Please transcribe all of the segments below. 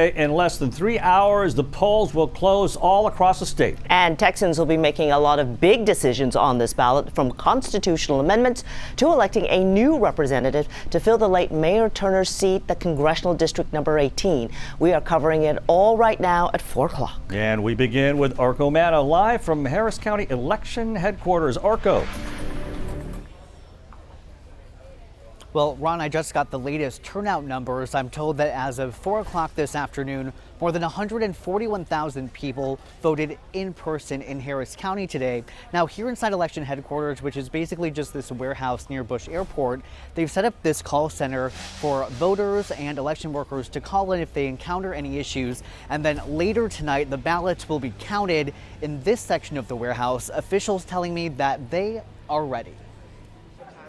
In less than 3 hours, the polls will close all across the state. And Texans will be making a lot of big decisions on this ballot, from constitutional amendments to electing a new representative to fill the late Mayor Turner's seat, the congressional district number 18. We are covering it all right now at 4 o'clock. And we begin with Arco Manno live from Harris County Election Headquarters. Arco. Well, Ron, I just got the latest turnout numbers. I'm told that as of 4 o'clock this afternoon, more than 141,000 people voted in person in Harris County today. Now, here inside election headquarters, which is basically just this warehouse near Bush Airport, they've set up this call center for voters and election workers to call in if they encounter any issues. And then later tonight, the ballots will be counted in this section of the warehouse. Officials telling me that they are ready.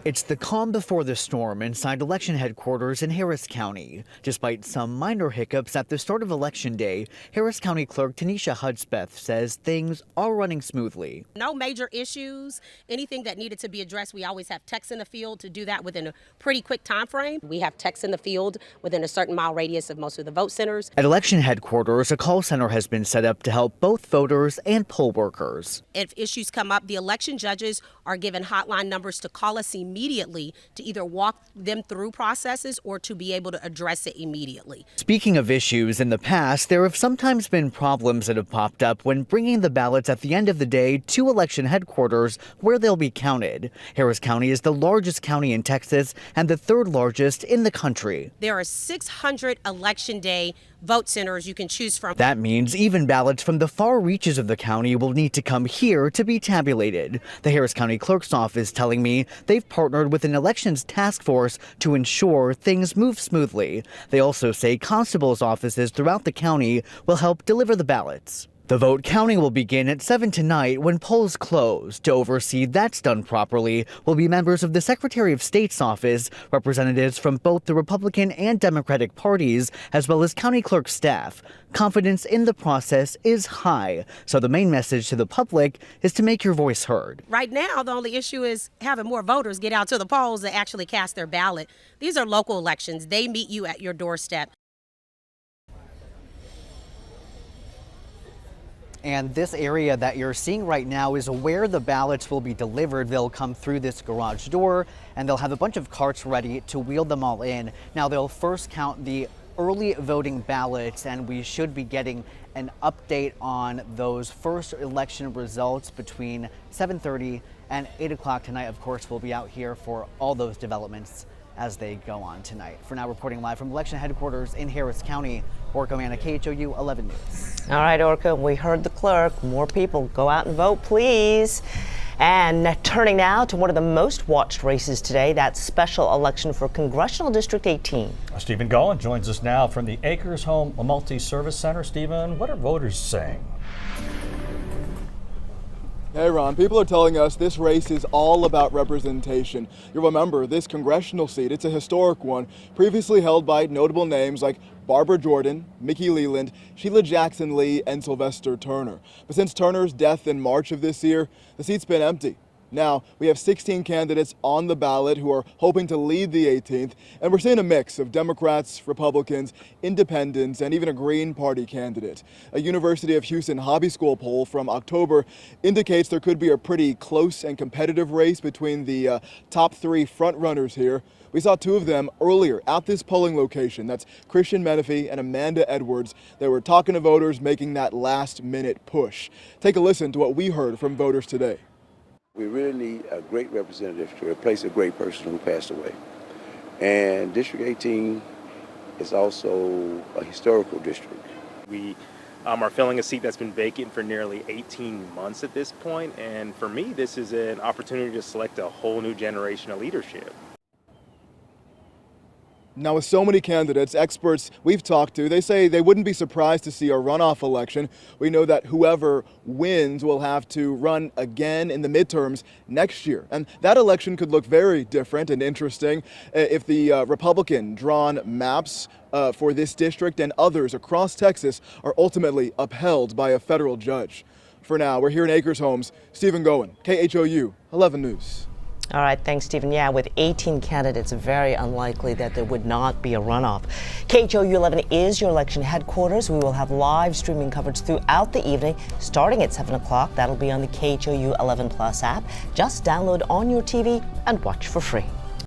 It's the calm before the storm inside election headquarters in Harris County. Despite some minor hiccups at the start of Election Day, Harris County Clerk Tanisha Hudspeth says things are running smoothly. No major issues, anything that needed to be addressed. We always have techs in the field to do that within a pretty quick time frame. We have techs in the field within a certain mile radius of most of the vote centers. At election headquarters, a call center has been set up to help both voters and poll workers. If issues come up, the election judges are given hotline numbers to call us immediately to either walk them through processes or to be able to address it immediately. Speaking of issues, in the past, there have sometimes been problems that have popped up when bringing the ballots at the end of the day to election headquarters where they'll be counted. Harris County is the largest county in Texas and the third largest in the country. There are 600 election day vote centers you can choose from. That means even ballots from the far reaches of the county will need to come here to be tabulated. The Harris County Clerk's office telling me they've partnered with an elections task force to ensure things move smoothly. They also say constables' offices throughout the county will help deliver the ballots. The vote counting will begin at 7 tonight when polls close. To oversee that's done properly will be members of the Secretary of State's office, representatives from both the Republican and Democratic parties, as well as county clerk staff. Confidence in the process is high, so the main message to the public is to make your voice heard. Right now, the only issue is having more voters get out to the polls to actually cast their ballot. These are local elections. They meet you at your doorstep. And this area that you're seeing right now is where the ballots will be delivered. They'll come through this garage door and they'll have a bunch of carts ready to wheel them all in. Now they'll first count the early voting ballots and we should be getting an update on those first election results between 7:30 and 8 o'clock tonight. Of course, we'll be out here for all those developments as they go on tonight. For now, reporting live from election headquarters in Harris County, Orko Manna, KHOU 11 News. All right, Orko, we heard the clerk. More people, go out and vote, please. And turning now to one of the most watched races today, that special election for Congressional District 18. Stephen Golan joins us now from the Acres Home Multi-Service Center. Stephen, what are voters saying? Hey Ron, people are telling us this race is all about representation. You'll remember this congressional seat, it's a historic one, previously held by notable names like Barbara Jordan, Mickey Leland, Sheila Jackson Lee, and Sylvester Turner. But since Turner's death in March of this year, the seat's been empty. Now, we have 16 candidates on the ballot who are hoping to lead the 18th, and we're seeing a mix of Democrats, Republicans, independents, and even a Green Party candidate. A University of Houston Hobby School poll from October indicates there could be a pretty close and competitive race between the top three frontrunners here. We saw two of them earlier at this polling location. That's Christian Menefee and Amanda Edwards. They were talking to voters, making that last-minute push. Take a listen to what we heard from voters today. We really need a great representative to replace a great person who passed away. And District 18 is also a historical district. We are filling a seat that's been vacant for nearly 18 months at this point. And for me, this is an opportunity to select a whole new generation of leadership. Now, with so many candidates, experts we've talked to, they say they wouldn't be surprised to see a runoff election. We know that whoever wins will have to run again in the midterms next year. And that election could look very different and interesting if the Republican-drawn maps for this district and others across Texas are ultimately upheld by a federal judge. For now, we're here in Acres Homes. Stephen Golan, KHOU 11 News. All right, thanks, Stephen. Yeah, with 18 candidates, very unlikely that there would not be a runoff. KHOU 11 is your election headquarters. We will have live streaming coverage throughout the evening, starting at 7 o'clock. That'll be on the KHOU 11 Plus app. Just download on your TV and watch for free.